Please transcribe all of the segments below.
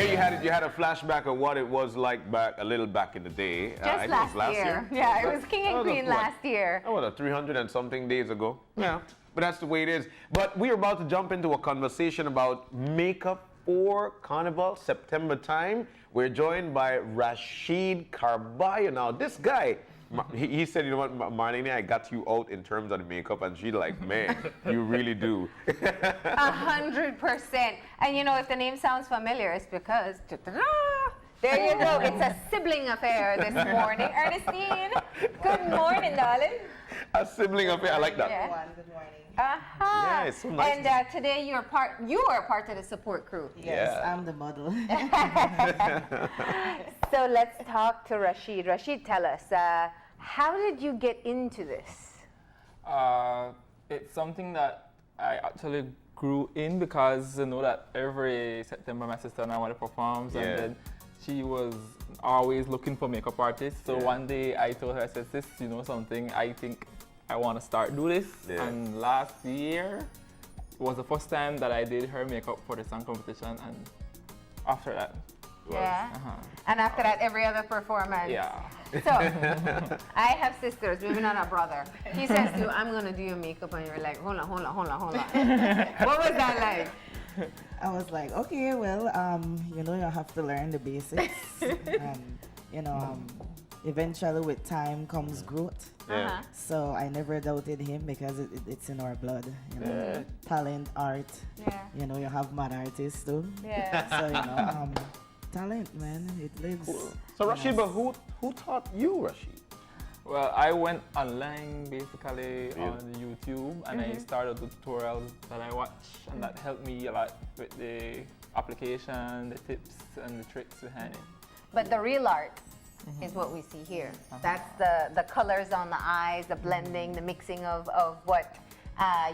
Yeah, you had a flashback of what it was like a little back in the day. Just last year. Yeah, it was King and Queen last year. Oh, what, 300 and something days ago? Yeah, but that's the way it is. But we're about to jump into a conversation about makeup for Carnival, September time. We're joined by Rasheed Carballo. Now, this guy, he said, you know what, Marlene, I got you out in terms of the makeup, and she's like, man, you really do. 100%. And you know, if the name sounds familiar, it's because, there you go. It's a sibling affair this morning. Ernestine, good morning, darling. A sibling affair, I like that. Yeah. Good morning. Yeah, it's so nice. And today you are part of the support crew. Yes, Yeah. I'm the model. So let's talk to Rasheed. Rasheed, tell us, how did you get into this? It's something that I actually grew in because I know that every September my sister and I want to perform, Yeah. and then she was always looking for makeup artists. So Yeah. one day I told her, I said, sis, you know something, I think I want to start do this. Yeah. And last year was the first time that I did her makeup for the song competition, and after that, Yeah. And after that, every other performance. yeah. So, I have sisters, maybe not a brother. He says to you, I'm going to do your makeup, and you're like, hold on. What was that like? I was like, okay, well, you know, you have to learn the basics. And, you know, eventually with time comes growth. Yeah. So I never doubted him because it's in our blood. You know, talent, art. Yeah. You know, you have mad artists too. Yeah. So, you know, talent, man, it lives. So Rasheed, but who taught you, Rasheed? Well, I went online basically Yeah. on YouTube, and I started the tutorials that I watch, and that helped me a lot with the application, the tips, and the tricks behind it. But the real art is what we see here. That's the colors on the eyes, the blending, the mixing of what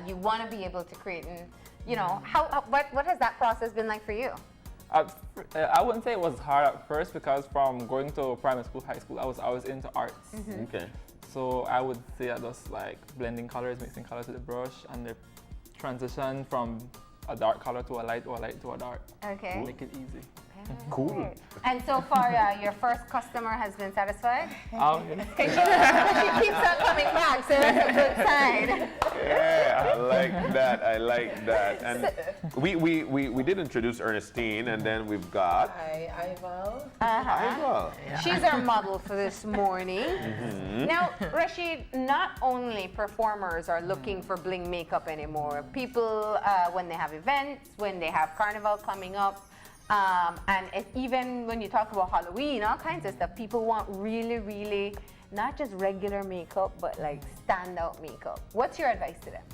you want to be able to create. And, you know, what has that process been like for you? I wouldn't say it was hard at first because from going to primary school, high school, I was always into arts. Okay. So I would say I just like blending colors, mixing colors with the brush, and the transition from a dark color to a light or a light to a dark. Okay. Make it easy. Cool. And so far, your first customer has been satisfied? Yeah. She keeps on coming back, so that's a good sign. Yeah, I like that. And we did introduce Ernestine, and then we've got Hi, Ival. Iva. She's our model for this morning. Now, Rasheed, not only performers are looking for bling makeup anymore. People, when they have events, when they have Carnival coming up, and even when you talk about Halloween, all kinds of stuff, people want really, really, not just regular makeup, but like standout makeup. What's your advice to them?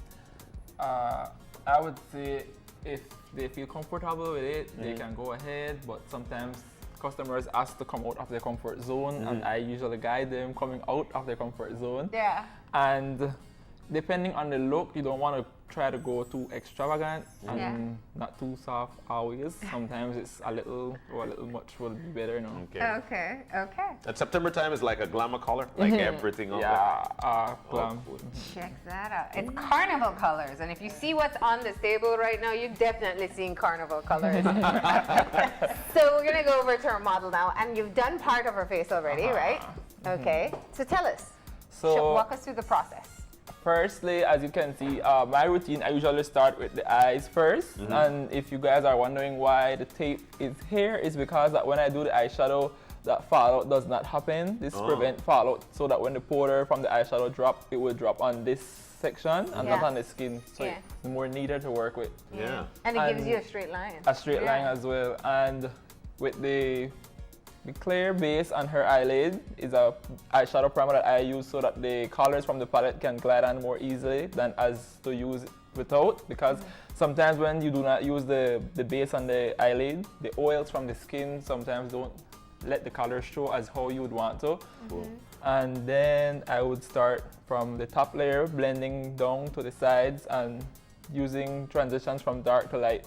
I would say if they feel comfortable with it, they can go ahead, but sometimes customers ask to come out of their comfort zone, and I usually guide them coming out of their comfort zone. Yeah. And depending on the look, you don't want to try to go too extravagant and not too soft always. Sometimes it's a little much will be better, you know. Okay. Okay. And September time is like a glamour color, like everything on Glam. Check that out. It's Carnival colors, and if you see what's on this table right now, you're definitely seeing Carnival colors. So we're gonna go over to our model now, and you've done part of her face already, right? Okay. So tell us. So Walk us through the process. firstly, as you can see, my routine, I usually start with the eyes first. And if you guys are wondering why the tape is here, it's because that when I do the eyeshadow, that fallout does not happen. This prevents fallout, so that when the powder from the eyeshadow drop, it will drop on this section and not on the skin. So it's more neater to work with. Yeah. And it gives you a straight line. A straight line as well. And with the clear base on her eyelid is a eyeshadow primer that I use so that the colors from the palette can glide on more easily than as to use without, because sometimes when you do not use the base on the eyelid, the oils from the skin sometimes don't let the colors show as how you would want to. And then I would start from the top layer, blending down to the sides and using transitions from dark to light.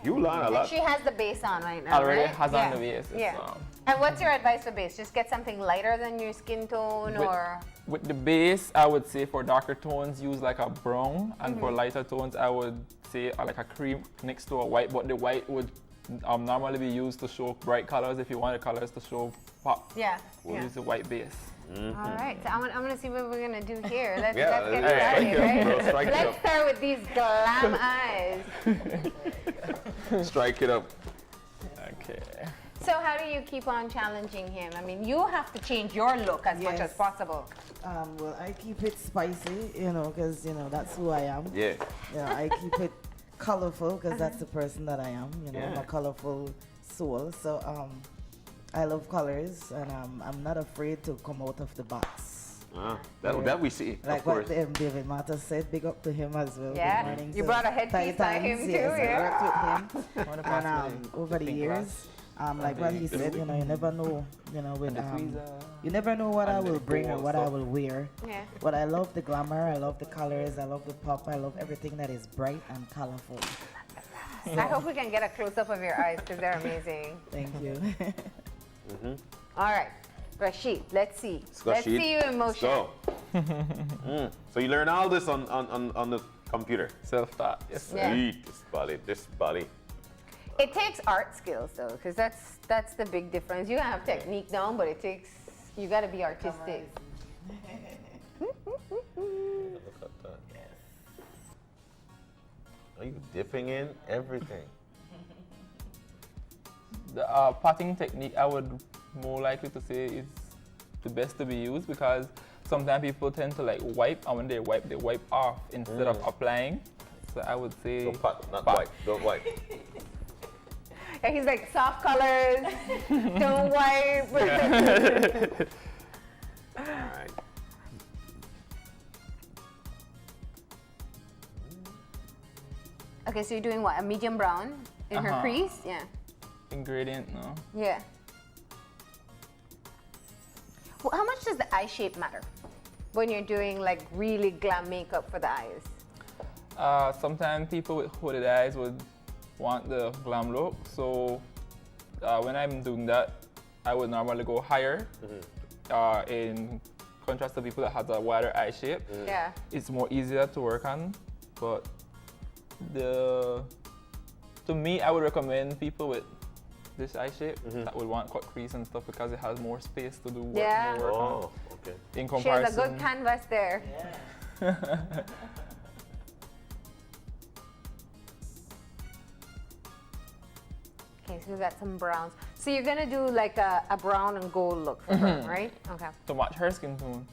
You learn a lot. And she has the base on right now, Already right? has on the base. Yeah. So. And what's your advice for base? Just get something lighter than your skin tone, or? With the base, I would say for darker tones, use like a brown. And for lighter tones, I would say like a cream next to a white, but the white would normally be used to show bright colors. If you want the colors to show pop, Yeah. we'll Yeah. use the white base. All right, so I'm gonna see what we're gonna do here. Let's Yeah, get let's started, strike it up, right? bro. Strike it Let's up. start with these glam eyes. Strike it up. Okay. So how do you keep on challenging him? I mean, you have to change your look as much as Yes. possible. Well, I keep it spicy, because that's who I am. Yeah. I keep it colorful because that's the person that I am. I'm Yeah. a colorful soul. So I love colors, and I'm not afraid to come out of the box. That we see, Like of what course. David Mata said, big up to him as well. Yeah. Good morning You to brought a headpiece by Titans. him too, Yes, yeah. I worked with him. Want to pass And the over the pink years, glass? like what he said, you never know, with And the tweezer. you never know what I And the will bring or gold what I stuff. will wear. Yeah. But I love the glamour, I love the colors, I love the pop, I love everything that is bright and colorful. I hope we can get a close up of your eyes because they're amazing. Thank you. All right, Rasheed, let's see. go, Let's Rasheed. see you in motion. So. So you learn all this on the computer. Self-taught. Yes. Yeah. Sweet. This body. It takes art skills though, because that's the big difference. You have technique down, but you got to be artistic. Look at that. Are you dipping in everything? The potting technique, I would more likely to say is the best to be used because sometimes people tend to like wipe, and when they wipe off instead of applying. So I would say So pot, not pot. wipe. Don't wipe. And he's like soft colors, don't wipe. All right. Okay, so you're doing what? A medium brown in her Uh-huh. crease? Yeah. Ingredient, no. Yeah. Well, how much does the eye shape matter when you're doing like really glam makeup for the eyes? Sometimes people with hooded eyes would want the glam look. So when I'm doing that, I would normally go higher in contrast to people that have a wider eye shape. Yeah. It's more easier to work on, but to me, I would recommend people with this eye shape that would want cut crease and stuff because it has more space to do work, Yeah. more work on. Oh, okay. In She has comparison, a good canvas there. Okay, so we got some browns. So you're gonna do like a brown and gold look for her, right? Okay. to match her skin tone.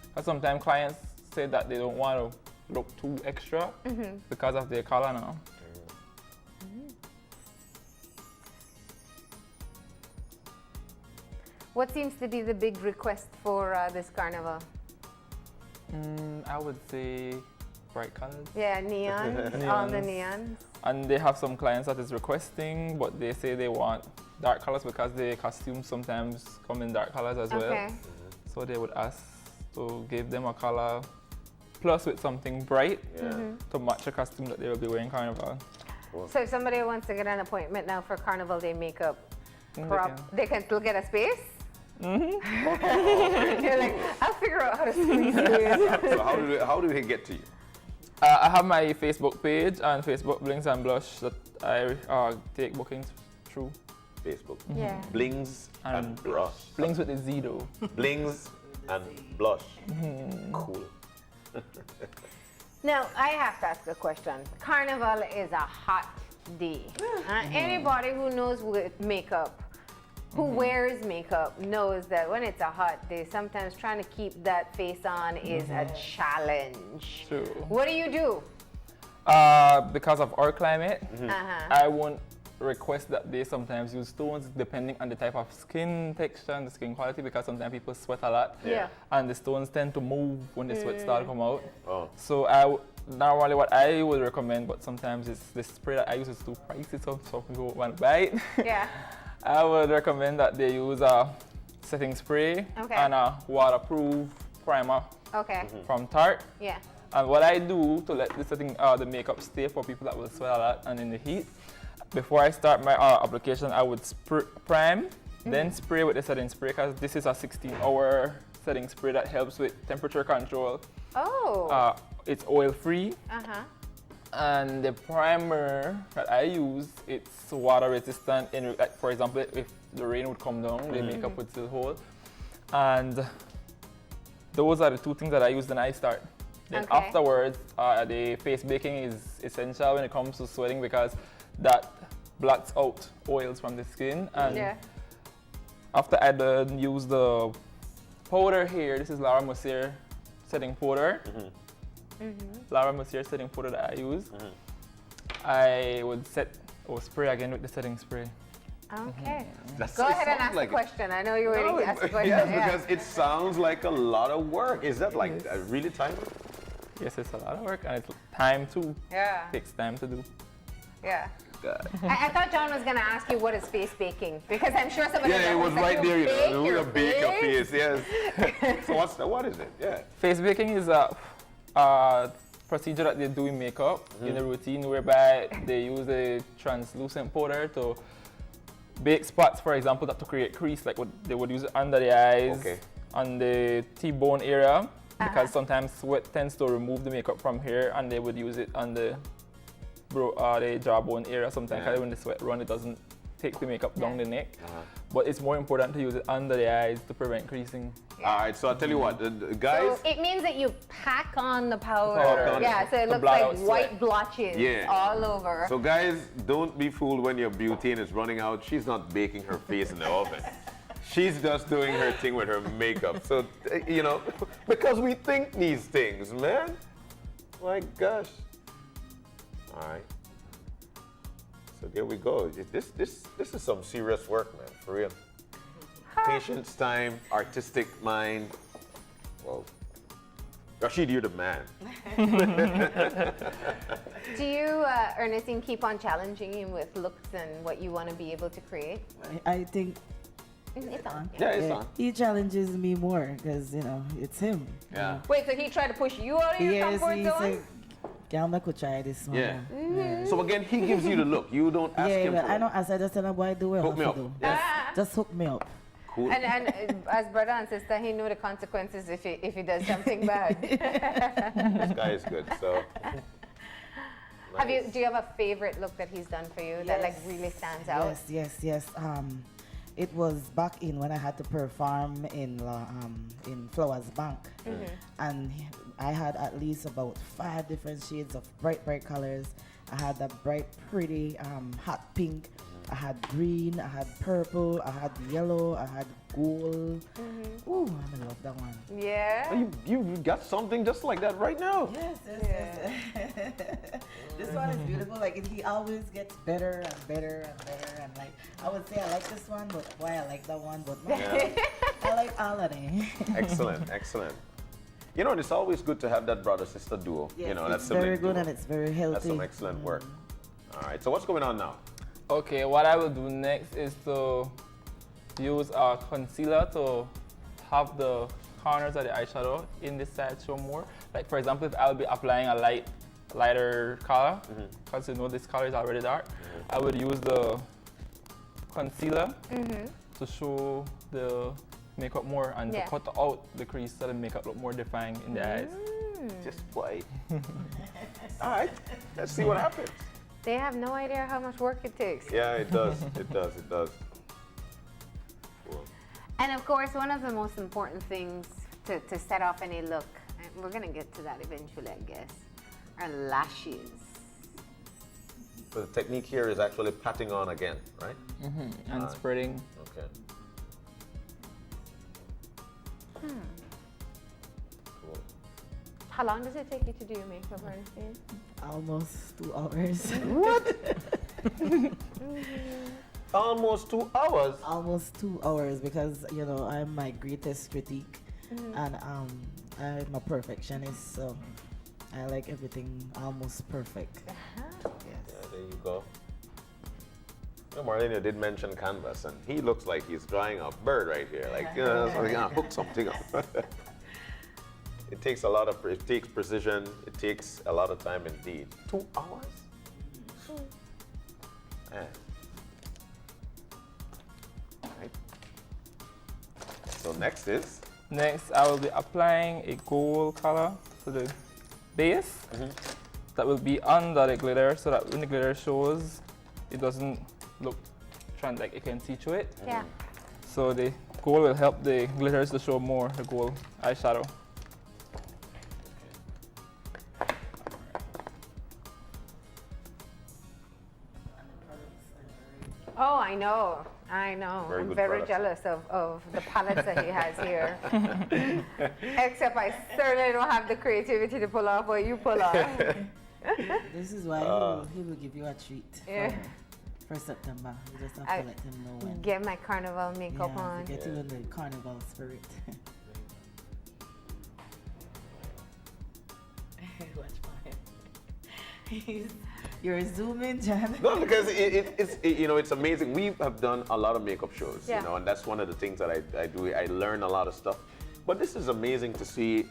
Because sometimes clients say that they don't want to look too extra because of their color now. What seems to be the big request for this carnival? I would say bright colors. Yeah, neons, all the neons. And they have some clients that is requesting, but they say they want dark colors because their costumes sometimes come in dark colors as well. Okay. So they would ask to give them a color plus with something bright to match a costume that they will be wearing carnival. So if somebody wants to get an appointment now for Carnival Day makeup, They they can still get a space? Okay. You're like, I'll figure out how to squeeze you in. So how do they get to you? I have my Facebook page and Facebook Blingz and Blush that I take bookings through. Facebook. Yeah. Blingz and Blush. Blingz with a Z though. Blingz and Blush. Cool. Now, I have to ask a question. Carnival is a hot day. Anybody who knows with makeup, who wears makeup, knows that when it's a hot day, sometimes trying to keep that face on is a challenge. True. What do you do? Because of our climate, Uh-huh. I won't request that they sometimes use stones depending on the type of skin texture and the skin quality because sometimes people sweat a lot. Yeah. And the stones tend to move when the sweat start to come out. Oh. So normally what I would recommend, but sometimes it's the spray that I use is too pricey, so some people won't buy it. Yeah. I would recommend that they use a setting spray Okay. and a waterproof primer Okay. from Tarte. Yeah. And what I do to let the makeup stay for people that will sweat a lot and in the heat, before I start my application, I would prime, then spray with the setting spray because this is a 16-hour setting spray that helps with temperature control. Oh. It's oil-free Uh-huh. And the primer that I use, it's water resistant. In, like, for example, if the rain would come down, the makeup would still hold. And those are the two things that I use when I start. Then Okay. afterwards, the face baking is essential when it comes to sweating because that blocks out oils from the skin. And Yeah. after I done use the powder here, this is Laura Mercier setting powder. Laura Mercier setting powder that I use. I would spray again with the setting spray. Okay. That's- Go it ahead and sounds ask like the question. I know you're waiting to ask the question. Yes, Yeah. because it sounds like a lot of work. Is that like really time? Yes, it's a lot of work and it's time too. Yeah. Takes time to do. Yeah. God. I thought John was going to ask you what is face baking because I'm sure somebody Yeah, it was that right there. You bake know, your a bake your face. face. Yes. So what is it? Yeah. Face baking is a procedure that they do in makeup in a routine whereby they use a translucent powder to bake spots, for example, that to create crease, like what they would use it under the eyes, Okay. on the T-bone area, because sometimes sweat tends to remove the makeup from here, and they would use it on the jawbone area sometimes, because when the sweat runs, it doesn't take the makeup down the neck. But it's more important to use it under the eyes to prevent creasing. All right. So I'll tell you what, guys. So it means that you pack on the powder. Powder. Yeah, so it To looks blot like out white sweat. blotches Yeah. all over. So guys, don't be fooled when your butane is running out. She's not baking her face in the oven. She's just doing her thing with her makeup. So, you know, because we think these things, man. My gosh. All right. So there we go. This is some serious work, man, for real. Patience, time, artistic mind. Whoa. Rasheed, you're the man. Do you, Ernestine, keep on challenging him with looks and what you want to be able to create? I think It's on. Yeah, it's on. he challenges me more because, you know, it's him. Yeah. Wait, so he tried to push you out of your Yes, comfort he zone? said, "Gamma could try this one." Yeah. So again, he gives you the look. You don't ask Yeah, him but for I it. don't ask. I just tell him what I do. What I Hook me have to up. do. Just hook me up. Cool. And as brother and sister, he knew the consequences if he does something bad. This guy is good. So. Do you have a favorite look that he's done for you that like really stands out? Yes. It was back in when I had to perform in Flowers Bank, and I had at least about 5 different shades of bright colors. I had that bright, pretty hot pink. I had green. I had purple. I had yellow. I had gold. Ooh, I love that one. Yeah. You got something just like that right now. Yes. This one is beautiful. Like he always gets better and better and better. And like I would say, I like this one, but why I like that one, but no, I like all of them. Excellent. You know, it's always good to have that brother-sister duo. Yes, you know, that it's sibling very good duo. and it's very healthy. That's some excellent work. All right. So what's going on now? Okay, what I will do next is to use a concealer to have the corners of the eyeshadow in this side show more. Like for example, if I'll be applying a lighter color, because you know this color is already dark, I would use the concealer to show the makeup more and to cut out the crease so the makeup look more defined in the eyes. Just play. All right. Let's see what happens. They have no idea how much work it takes. Yeah, it does. It does. Cool. And of course, one of the most important things to set off any look, and we're going to get to that eventually, I guess, are lashes. So the technique here is actually patting on again, right? And spreading. Okay. Cool. How long does it take you to do your makeup, Ernestine? Almost 2 hours. Almost 2 hours. Almost 2 hours because you know I'm my greatest critique, and I'm a perfectionist, so I like everything almost perfect. Yes. Yeah, there you go. You know, Marlena did mention canvas, and he looks like he's drawing a bird right here. Like, so we're gonna hook something up. It takes precision. It takes a lot of time indeed. 2 hours? Man. Right. So next is? Next, I will be applying a gold color to the base. that will be under the glitter so that when the glitter shows, it doesn't look like you can see through it. Yeah. So the gold will help the glitters to show more, the gold eyeshadow. Oh, I know. Very I'm good very products. jealous of the palettes that he has here. Except I certainly don't have the creativity to pull off what you pull off. This is why he will give you a treat Yeah. for September. You just have I to let him know when. Get my carnival makeup Yeah, on. to get you in the carnival spirit. Watch mine. You're zooming, Jan. No, because it's amazing. We have done a lot of makeup shows, Yeah. and that's one of the things that I do. I learn a lot of stuff. But this is amazing to see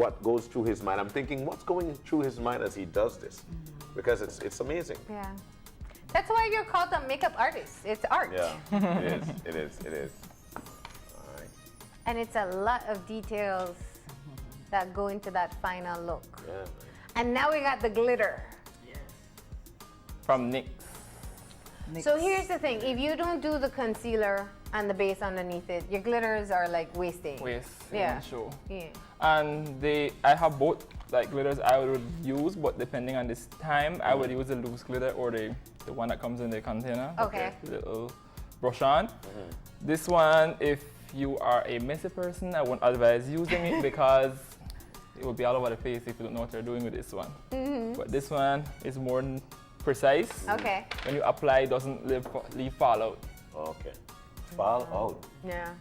what goes through his mind. I'm thinking, what's going through his mind as he does this? Because it's amazing. Yeah. That's why you're called a makeup artist. It's art. Yeah, it is. All right. And it's a lot of details that go into that final look. Yeah. And now we got the glitter. From NYX. So here's the thing, if you don't do the concealer and the base underneath it, your glitters are like wasting. Waist Yeah. and show. Yeah. And I have both like glitters I would use, but depending on this time, I would use the loose glitter or the one that comes in the container. Okay. The little brush on. This one, if you are a messy person, I won't advise using it because it will be all over the face if you don't know what you're doing with this one. But this one is more precise. Okay. When you apply, it doesn't leave fallout. Okay. Fall out. Yeah.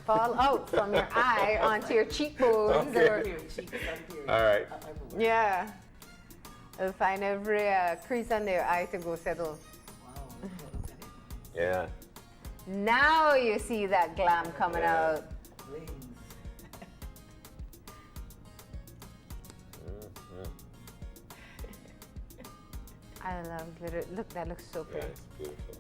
Fall out from your eye onto your cheekbones. Okay. All right. Yeah. You'll find every crease under your eye to go settle. Yeah. Now you see that glam coming out. I love glitter. Look, that looks so Yeah, pretty. it's beautiful.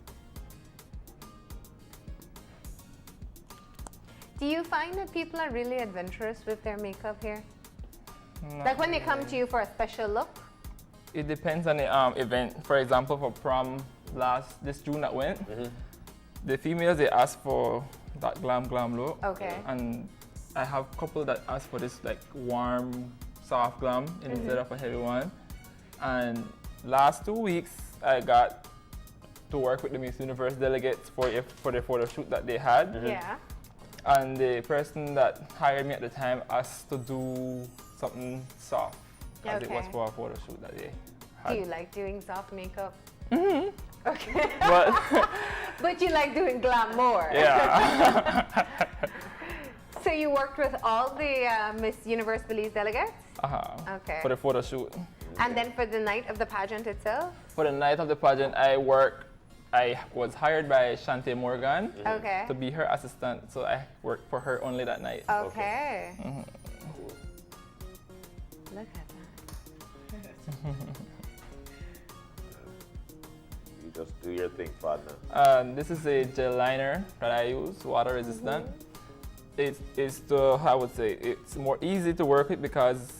Do you find that people are really adventurous with their makeup here? No. Like when they come to you for a special look? It depends on the event. For example, for prom this June that went, the females they asked for that glam look. Okay. And I have a couple that asked for this like warm, soft glam instead of a heavy one. And last 2 weeks, I got to work with the Miss Universe delegates for the photo shoot that they had. Yeah. And the person that hired me at the time asked to do something soft, as it was Okay. for a photo shoot that they Do had. you like doing soft makeup? Mm-hmm. Okay. But But you like doing glam more. yeah. So you worked with all the Miss Universe Belize delegates? Okay. For the photo shoot. And then for the night of the pageant itself? For the night of the pageant, I was hired by Shante Morgan Okay. to be her assistant, so I worked for her only that night. Okay. Look at that. You just do your thing, partner. This is a gel liner that I use, water resistant. It's I would say, it's more easy to work with because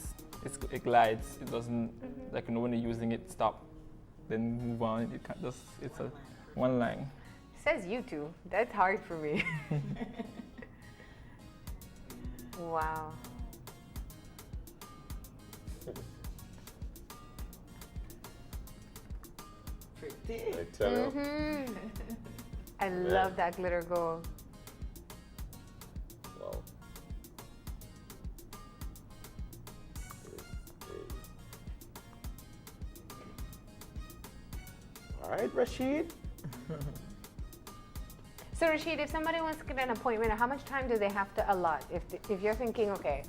it glides. It doesn't, like when you're using it, stop, then move on. You can't just, it's a one line. Says you two. That's hard for me. Wow. I tell you. I love that glitter gold. Wow. All right, Rasheed. So Rasheed, if somebody wants to get an appointment, how much time do they have to allot? If you're thinking, okay,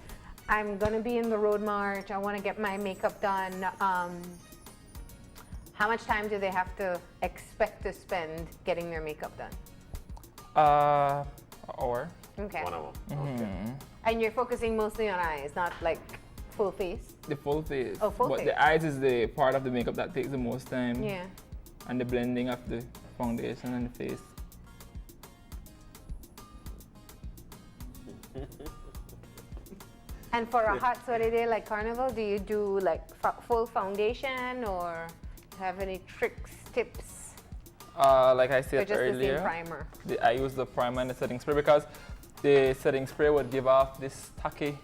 I'm gonna be in the road march, I want to get my makeup done. How much time do they have to expect to spend getting their makeup done? Or Okay. 1 hour. Okay. And you're focusing mostly on eyes, not like full face. the full face. Oh, full but face. the eyes is the part of the makeup that takes the most time. Yeah. And the blending of the foundation and the face. And for a hot sweaty day like Carnival, do you do like full foundation or have any tricks, tips? Like I Or said just the earlier, same primer? I use the primer and the setting spray because the setting spray would give off this tacky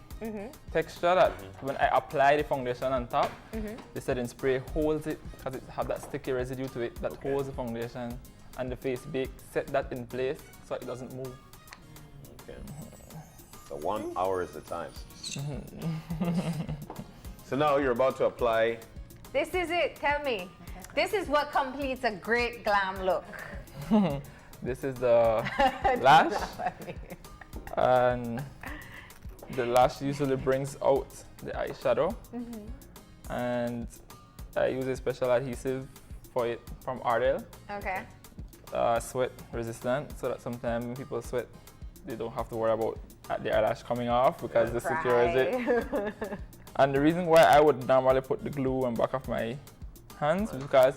texture that when I apply the foundation on top, the setting spray holds it because it has that sticky residue to it that holds the foundation and the face bake. Set that in place so it doesn't move. Okay. So 1 hour is the time. So now you're about to apply. This is it. Tell me. This is what completes a great glam look. This is the lash, and the lash usually brings out the eyeshadow, and I use a special adhesive for it from Ardell, Okay. sweat resistant, so that sometimes when people sweat, they don't have to worry about the eyelash coming off because this secures it. And the reason why I would normally put the glue on back of my hands is because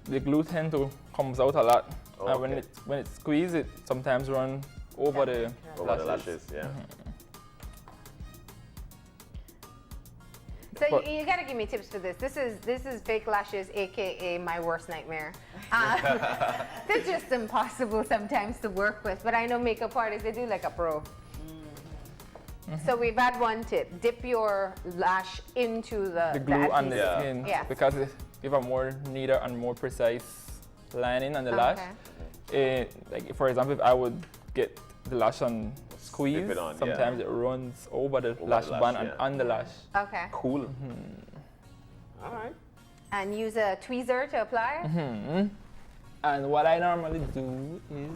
the glue tends to comes out a lot, and when it's squeezed, it sometimes run over the lashes. Yeah. So you gotta give me tips for this. This is fake lashes, aka my worst nightmare. They're just impossible sometimes to work with. But I know makeup artists, they do like a pro. So we've had one tip: dip your lash into the glue on the adhesive. skin Yeah. because it give a more neater and more precise lining on the lash. Like for example, if I would get the lash on squeeze, sometimes it runs over the lash band and on the lash. Okay. Cool. All right. And use a tweezer to apply. And what I normally do is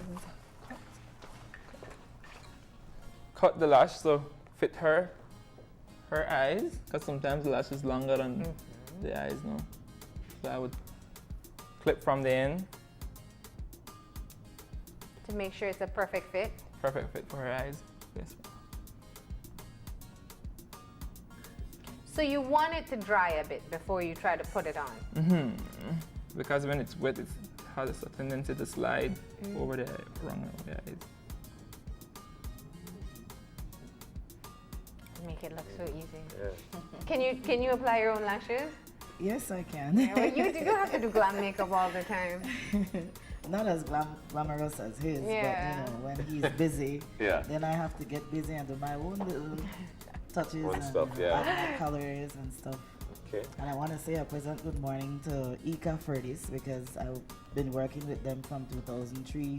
cut the lash so fit her eyes, because sometimes the lash is longer than the eyes, no? So I would clip from the end. To make sure it's a perfect fit. Perfect fit for her eyes. Yes. So you want it to dry a bit before you try to put it on. Because when it's wet, it has a tendency to slide over the eyes. Make it look so easy. Can you apply your own lashes? Yes, I can. Yeah, well, you have to do glam makeup all the time. Not as glamorous as his, but you know, when he's busy, then I have to get busy and do my own little touches and stuff, add my colors and stuff. Okay. And I want to say a pleasant good morning to Ika for this, because I've been working with them from 2003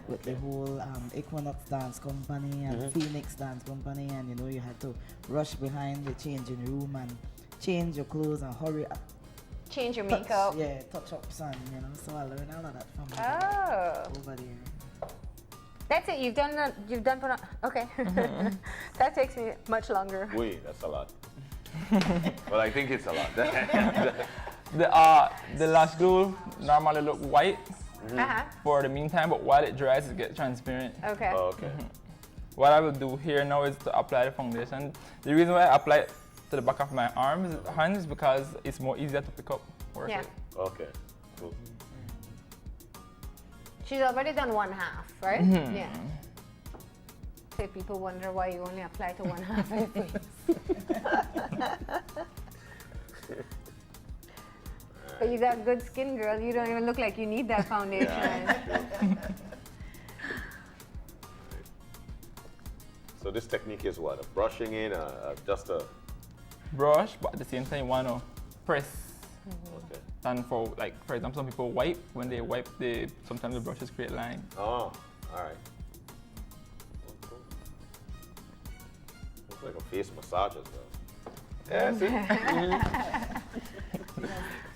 with the whole Equinox Dance Company and Phoenix Dance Company, and you know you had to rush behind the changing room and change your clothes and hurry up. Change your makeup. Touch-ups and you know, so I learned all of that from over there. That's it. You've done. Okay. That takes me much longer. Wait, that's a lot. Well, I think it's a lot. The lash glue normally look white for the meantime, but while it dries, it gets transparent. Okay. Okay. What I will do here now is to apply the foundation. The reason why I apply it to the back of my hands is because it's more easier to pick up. Okay. Cool. She's already done one half, right? Yeah. So people wonder why you only apply to one half of your face. But you got good skin, girl. You don't even look like you need that foundation. So this technique is what? A brushing in, just a brush, but at the same time you want to press. Okay. And for example, some people wipe. When they wipe, sometimes the brushes create lines. Oh, all right. Cool. Looks like a face massage as well. Yeah, see?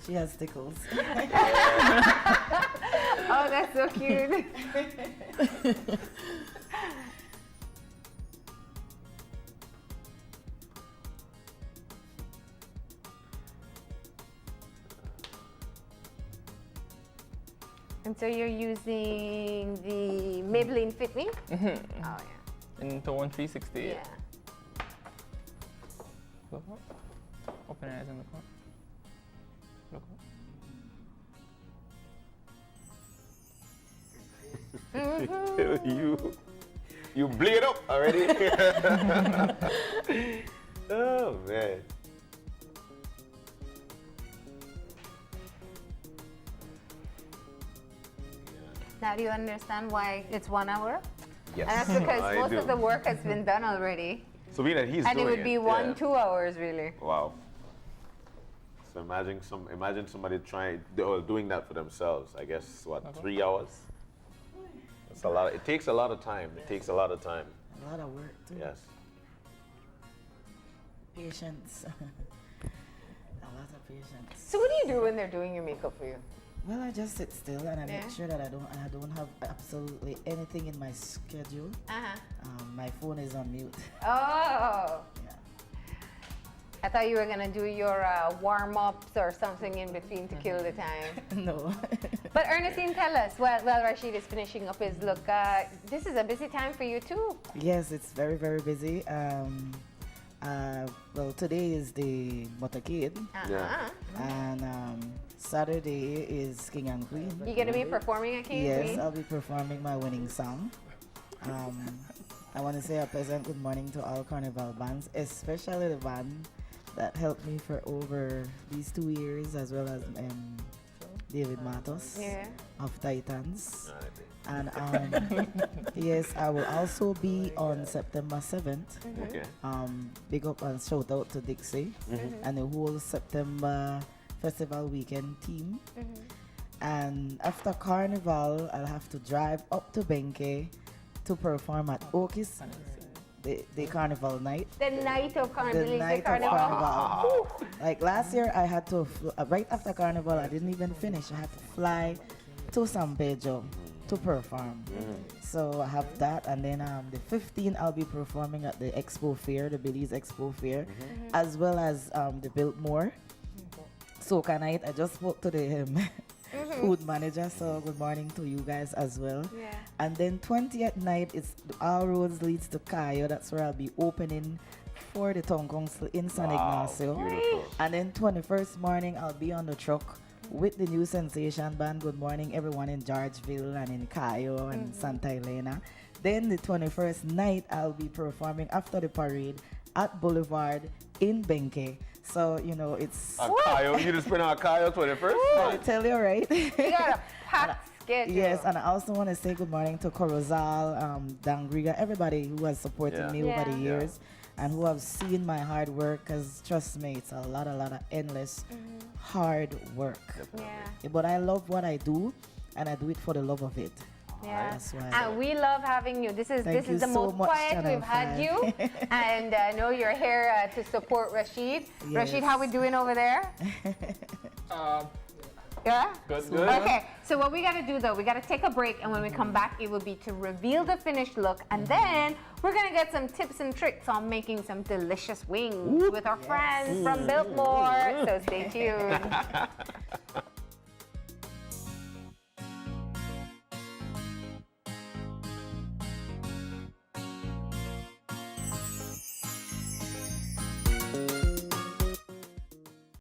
She has stickles. Oh, that's so cute. And so you're using the Maybelline Fit Me? Oh, yeah. In tone 360. Yeah. Look up. Open your eyes and look up. Look up. You. You bleed up already. Oh man. Now do you understand why it's 1 hour? Yes. And that's because I most do. of the work has been done already. So mean that he's And it doing would be yeah. 2 hours really. Wow. So imagine somebody doing that for themselves. I guess what 3 hours. That's a lot. It takes a lot of time. It takes a lot of time. A lot of work too. Yes. Patience. A lot of patience. So what do you do when they're doing your makeup for you? Well, I just sit still and I Yeah. make sure that I don't have absolutely anything in my schedule. Uh-huh. My phone is on mute. Oh. Yeah. I thought you were gonna do your warm-ups or something in between to kill the time. No. But Ernestine, tell us, while Rasheed is finishing up his look, this is a busy time for you too. Yes, it's very, very busy. Well, today is the motorcade, Uh-huh. and Saturday is King and Queen. You gonna be performing at King Yes, Queen? I'll be performing my winning song. I want to say a pleasant good morning to all Carnival bands, especially the band that helped me for over these 2 years, as well as David Matos Yeah. of Titans. And yes, I will also be on September 7th. Okay. Big up and shout out to Dixie and the whole September festival weekend team. And after Carnival, I'll have to drive up to Benke to perform at Oakis, the Carnival night. The night of Carnival. The night of Carnival. Like last year, I had to, right after Carnival, I didn't even finish. I had to fly to San Pedro to perform. So I have that, and then the 15th, I'll be performing at the Expo Fair, the Belize Expo Fair, as well as the Biltmore Soca Night. I just spoke to the food manager, so good morning to you guys as well. Yeah. And then 20th night, it's All Roads Leads to Cayo. That's where I'll be opening for the Town Council in San Ignacio. Beautiful. And then 21st morning, I'll be on the truck with the new Sensation Band. Good morning, everyone in Georgeville and in Cayo and Santa Elena. Then the 21st night, I'll be performing after the parade at Boulevard in Benke. So, you know, it's... Akayo, you just been on Akayo 21st? I tell you, right? You got a packed schedule. Yes, and I also want to say good morning to Corozal, Dangriga, everybody who has supported me over the Yeah. years and who have seen my hard work, because trust me, it's a lot of endless hard work. Yeah. But I love what I do, and I do it for the love of it. Yeah. That's why. And we love having you. This is Thank you the so most much, quiet Channel we've had 5. you. And I know you're here to support Rasheed. Yes. Rasheed, how we doing over there? Yeah? Good. Okay, so what we gotta do though, we gotta take a break, and when we come back, it will be to reveal the finished look, and then we're gonna get some tips and tricks on making some delicious wings with our friends from Biltmore. So stay tuned.